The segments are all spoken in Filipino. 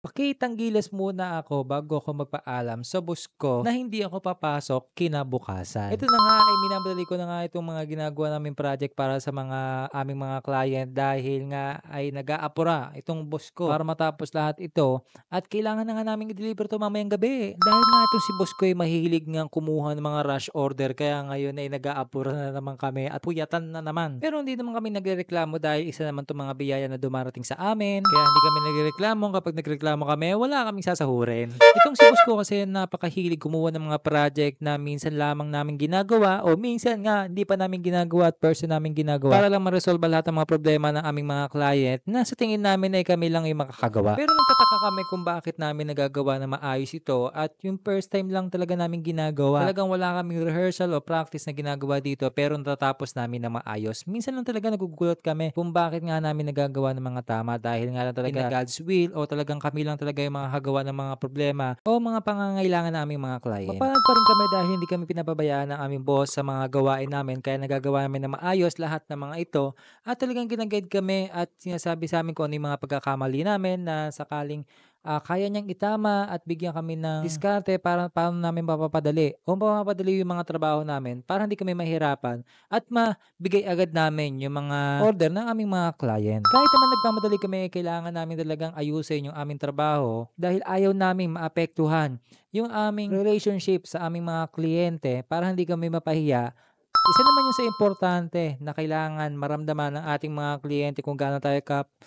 Pakitang gilas muna ako bago ako magpaalam sa boss ko na hindi ako papasok kinabukasan. Ito na nga ay minamadali ko na nga itong mga ginagawa naming project para sa mga aming mga client dahil nga ay nag-aapura itong boss ko para matapos lahat ito at kailangan na nga namin i-deliver to mamayang gabi. Dahil nga itong si boss ko ay mahilig nga kumuha ng mga rush order kaya ngayon ay nag-aapura na naman kami at puyatan na naman. Pero hindi naman kami nagrereklamo dahil isa naman itong mga biyaya na dumarating sa amin. Kaya hindi kami nagrereklamo kapag nagreklamo kami, wala kaming sasahurin. Itong si boss ko kasi napakahilig kumuha ng mga project na minsan lamang namin ginagawa o minsan nga hindi pa namin ginagawa at person namin ginagawa para lang ma-resolve lahat ng mga problema ng aming mga client na sa tingin namin ay kami lang yung makakagawa. Pero nagtataka kami kung bakit namin nagagawa na maayos ito at yung first time lang talaga namin ginagawa. Talagang wala kaming rehearsal o practice na ginagawa dito pero natatapos namin na maayos. Minsan lang talaga nagugulat kami kung bakit nga namin nagagawa ng mga tama dahil nga lang talaga in God's will o talagang kami lang talaga yung makakagawa ng mga problema o mga pangangailangan ng aming mga client. Mapalad pa rin kami dahil hindi kami pinapabayaan ng aming boss sa mga gawain namin kaya nagagawa namin na maayos lahat ng mga ito at talagang ginaguide kami at sinasabi sa amin kung ano yung mga pagkakamali namin na sakaling kaya niyang itama at bigyan kami ng diskarte para paano namin mapapadali o mapapadali yung mga trabaho namin para hindi kami mahirapan at mabigay agad namin yung mga order ng aming mga client. Kahit naman nagmamadali kami, kailangan namin talagang ayusin yung aming trabaho dahil ayaw naming maapektuhan yung aming relationship sa aming mga kliyente para hindi kami mapahiya. Isa naman yung sa importante na kailangan maramdaman ng ating mga kliyente kung gaano tayo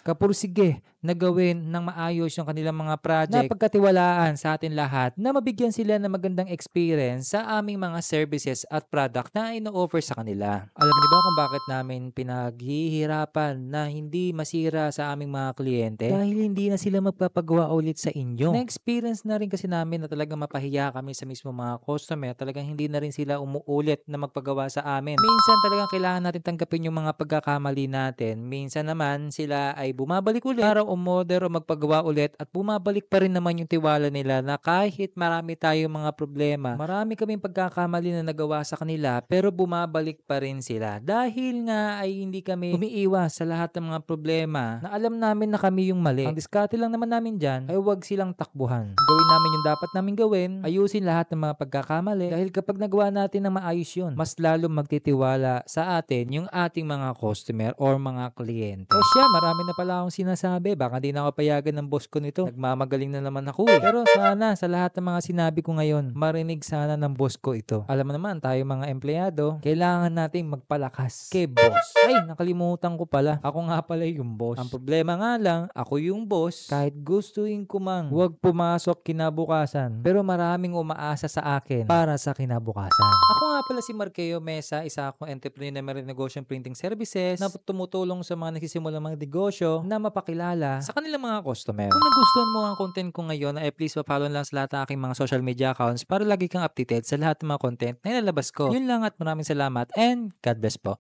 kapursige na gawin ng maayos yung kanilang mga project na pagkatiwalaan sa atin lahat na mabigyan sila ng magandang experience sa aming mga services at product na ino-offer sa kanila. Alam niyo ba kung bakit namin pinaghihirapan na hindi masira sa aming mga kliyente? Dahil hindi na sila magpapagawa ulit sa inyo. Na-experience na rin kasi namin na talagang mapahiya kami sa mismo mga customer. Talagang hindi na rin sila umuulit na magpagawa sa amin. Minsan talagang kailangan natin tanggapin yung mga pagkakamali natin. Minsan naman sila ay bumabalik ulit para umorder o magpagawa ulit at bumabalik pa rin naman yung tiwala nila na kahit marami tayong mga problema, marami kaming pagkakamali na nagawa sa kanila pero bumabalik pa rin sila. Dahil nga ay hindi kami umiiwas sa lahat ng mga problema na alam namin na kami yung mali. Ang diskarte lang naman namin dyan ay huwag silang takbuhan. Gawin namin yung dapat namin gawin, ayusin lahat ng mga pagkakamali dahil kapag nagawa natin ng maayos yun, mas lalo magtitiwala sa atin yung ating mga customer or mga kliyente. O siya, marami na pala akong sinasabi. Baka di na ako payagan ng boss ko nito. Nagmamagaling na naman ako eh. Pero sana sa lahat ng mga sinabi ko ngayon, marinig sana ng boss ko ito. Alam mo naman, tayo mga empleyado, kailangan nating magpalakas kay boss. Ay, nakalimutan ko pala. Ako nga pala yung boss. Ang problema nga lang, ako yung boss. Kahit gustuin ko mang huwag pumasok kinabukasan. Pero maraming umaasa sa akin para sa kinabukasan. Ako nga pala si Marqueo Mesa, isa akong entrepreneur na may negosyong printing services na tumutulong sa mga nagsisimulang mga negosyo na mapakilala sa kanilang mga customer. Kung nagustuhan mo ang content ko ngayon, ay please pa-follow lang sa lahat ng aking mga social media accounts para lagi kang updated sa lahat ng mga content na ilalabas ko. Yun lang at maraming salamat and God bless po.